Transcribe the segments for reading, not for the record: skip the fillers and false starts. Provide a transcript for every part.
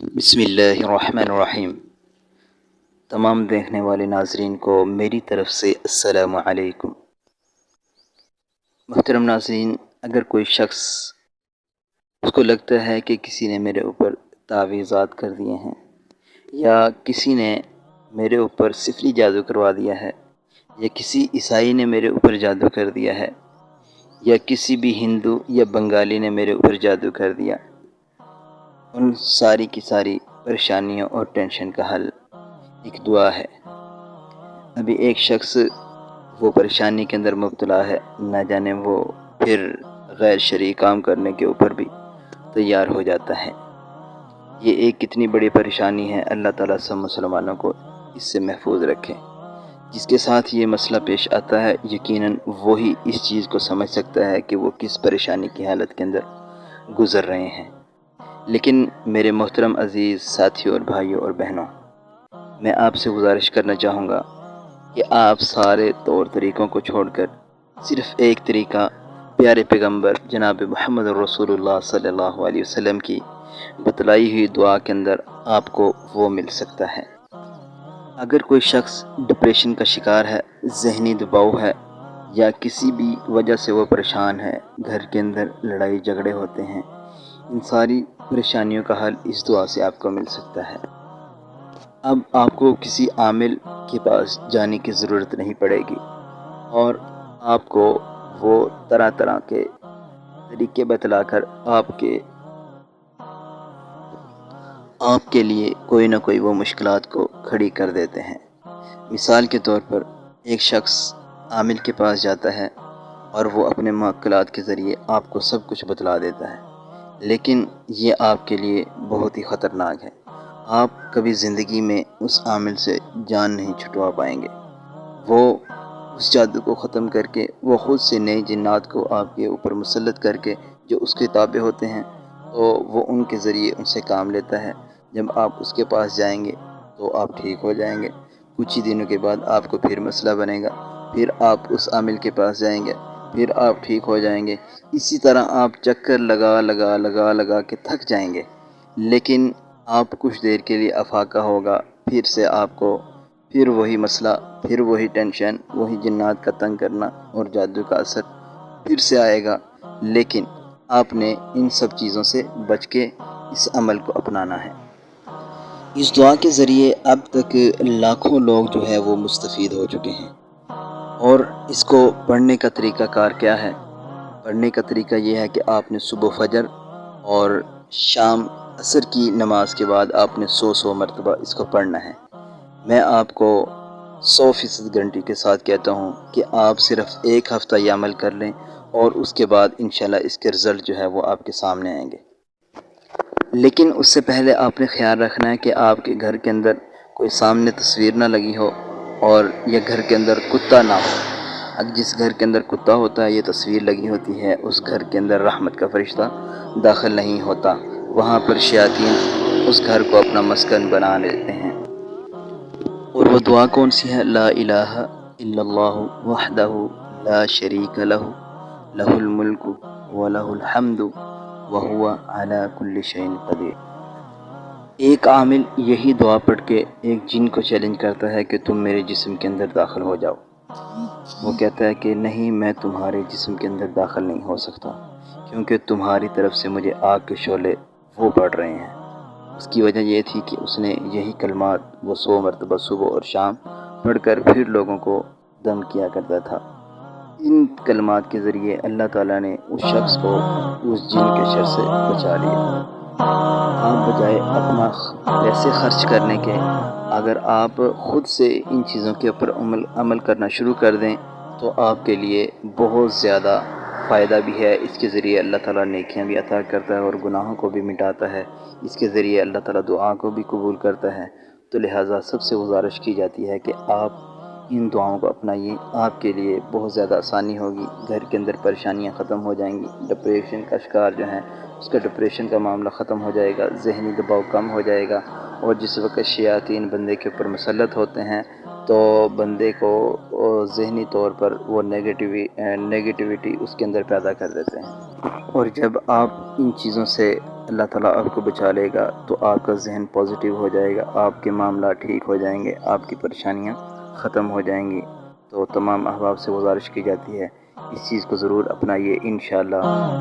بسم اللہ الرحمن الرحیم۔ تمام دیکھنے والے ناظرین کو میری طرف سے السلام علیکم۔ محترم ناظرین، اگر کوئی شخص اس کو لگتا ہے کہ کسی نے میرے اوپر تعویذات کر دیے ہیں یا کسی نے میرے اوپر سفری جادو کروا دیا ہے یا کسی عیسائی نے میرے اوپر جادو کر دیا ہے یا کسی بھی ہندو یا بنگالی نے میرے اوپر جادو کر دیا، ان ساری کی ساری پریشانیوں اور ٹینشن کا حل ایک دعا ہے۔ ابھی ایک شخص وہ پریشانی کے اندر مبتلا ہے، نہ جانے وہ پھر غیر شرعی کام کرنے کے اوپر بھی تیار ہو جاتا ہے۔ یہ ایک کتنی بڑی پریشانی ہے، اللہ تعالیٰ سب مسلمانوں کو اس سے محفوظ رکھے۔ جس کے ساتھ یہ مسئلہ پیش آتا ہے، یقیناً وہی اس چیز کو سمجھ سکتا ہے کہ وہ کس پریشانی کی حالت کے اندر گزر رہے ہیں۔ لیکن میرے محترم عزیز ساتھیوں اور بھائیوں اور بہنوں، میں آپ سے گزارش کرنا چاہوں گا کہ آپ سارے طور طریقوں کو چھوڑ کر صرف ایک طریقہ پیارے پیغمبر جناب محمد رسول اللہ صلی اللہ علیہ وسلم کی بتلائی ہوئی دعا کے اندر آپ کو وہ مل سکتا ہے۔ اگر کوئی شخص ڈپریشن کا شکار ہے، ذہنی دباؤ ہے یا کسی بھی وجہ سے وہ پریشان ہے، گھر کے اندر لڑائی جھگڑے ہوتے ہیں، ان ساری پریشانیوں کا حل اس دعا سے آپ کو مل سکتا ہے۔ اب آپ کو کسی عامل کے پاس جانے کی ضرورت نہیں پڑے گی اور آپ کو وہ طرح طرح کے طریقے بتلا کر آپ کے لیے کوئی نہ کوئی وہ مشکلات کو کھڑی کر دیتے ہیں۔ مثال کے طور پر ایک شخص عامل کے پاس جاتا ہے اور وہ اپنے معقلات کے ذریعے آپ کو سب کچھ بتلا دیتا ہے، لیکن یہ آپ کے لیے بہت ہی خطرناک ہے۔ آپ کبھی زندگی میں اس عامل سے جان نہیں چھٹوا پائیں گے۔ وہ اس جادو کو ختم کر کے وہ خود سے نئے جنات کو آپ کے اوپر مسلط کر کے جو اس کے تابع ہوتے ہیں، تو وہ ان کے ذریعے ان سے کام لیتا ہے۔ جب آپ اس کے پاس جائیں گے تو آپ ٹھیک ہو جائیں گے، کچھ ہی دنوں کے بعد آپ کو پھر مسئلہ بنے گا، پھر آپ اس عامل کے پاس جائیں گے، پھر آپ ٹھیک ہو جائیں گے۔ اسی طرح آپ چکر لگا کے تھک جائیں گے، لیکن آپ کچھ دیر کے لیے افاقہ ہوگا، پھر سے آپ کو پھر وہی مسئلہ، پھر وہی ٹینشن، وہی جنات کا تنگ کرنا اور جادو کا اثر پھر سے آئے گا۔ لیکن آپ نے ان سب چیزوں سے بچ کے اس عمل کو اپنانا ہے۔ اس دعا کے ذریعے اب تک لاکھوں لوگ جو ہے وہ مستفید ہو چکے ہیں۔ اور اس کو پڑھنے کا طریقہ کار کیا ہے؟ پڑھنے کا طریقہ یہ ہے کہ آپ نے صبح فجر اور شام عصر کی نماز کے بعد آپ نے 100 مرتبہ اس کو پڑھنا ہے۔ میں آپ کو 100% گارنٹی کے ساتھ کہتا ہوں کہ آپ صرف ایک ہفتہ یہ عمل کر لیں اور اس کے بعد انشاءاللہ اس کے رزلٹ جو ہے وہ آپ کے سامنے آئیں گے۔ لیکن اس سے پہلے آپ نے خیال رکھنا ہے کہ آپ کے گھر کے اندر کوئی سامنے تصویر نہ لگی ہو اور یہ گھر کے اندر کتا نہ ہو۔ اگر جس گھر کے اندر کتا ہوتا ہے، یہ تصویر لگی ہوتی ہے، اس گھر کے اندر رحمت کا فرشتہ داخل نہیں ہوتا، وہاں پر شیاطین اس گھر کو اپنا مسکن بنا لیتے ہیں۔ اور وہ دعا کون سی ہے؟ لا الہ الا اللہ وحدہ لا شریک لہ لہ الملک ولہ الحمد وہو علی کل شیء قدیر۔ ایک عامل یہی دعا پڑھ کے ایک جن کو چیلنج کرتا ہے کہ تم میرے جسم کے اندر داخل ہو جاؤ۔ وہ کہتا ہے کہ نہیں، میں تمہارے جسم کے اندر داخل نہیں ہو سکتا، کیونکہ تمہاری طرف سے مجھے آگ کے شعلے وہ پڑ رہے ہیں۔ اس کی وجہ یہ تھی کہ اس نے یہی کلمات وہ 100 مرتبہ صبح اور شام پڑھ کر پھر لوگوں کو دم کیا کرتا تھا۔ ان کلمات کے ذریعے اللہ تعالیٰ نے اس شخص کو اس جن کے شر سے بچا لیا۔ آپ بجائے اپنا پیسے خرچ کرنے کے، اگر آپ خود سے ان چیزوں کے اوپر عمل کرنا شروع کر دیں تو آپ کے لیے بہت زیادہ فائدہ بھی ہے۔ اس کے ذریعے اللہ تعالیٰ نیکیاں بھی عطا کرتا ہے اور گناہوں کو بھی مٹاتا ہے۔ اس کے ذریعے اللہ تعالیٰ دعا کو بھی قبول کرتا ہے۔ تو لہٰذا سب سے گزارش کی جاتی ہے کہ آپ ان دعاؤں کو اپنائیے، آپ کے لیے بہت زیادہ آسانی ہوگی، گھر کے اندر پریشانیاں ختم ہو جائیں گی، ڈپریشن کا شکار جو ہیں اس کا ڈپریشن کا معاملہ ختم ہو جائے گا، ذہنی دباؤ کم ہو جائے گا۔ اور جس وقت شیاطین بندے کے اوپر مسلط ہوتے ہیں تو بندے کو ذہنی طور پر وہ نیگیٹیوٹی اس کے اندر پیدا کر دیتے ہیں۔ اور جب آپ ان چیزوں سے اللہ تعالیٰ آپ کو بچا لے گا تو آپ کا ذہن پازیٹیو ہو جائے گا، آپ کے معاملات ٹھیک ہو جائیں گے، آپ کی پریشانیاں ختم ہو جائیں گی۔ تو تمام احباب سے گزارش کی جاتی ہے اس چیز کو ضرور اپنائیے، انشاءاللہ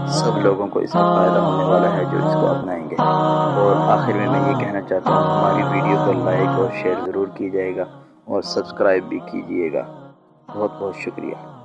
سب لوگوں کو اس کا فائدہ ہونے والا ہے جو اس کو اپنائیں گے۔ اور آخر میں یہ کہنا چاہتا ہوں، ہماری ویڈیو کو لائک اور شیئر ضرور کیجیے گا اور سبسکرائب بھی کیجیے گا۔ بہت بہت شکریہ۔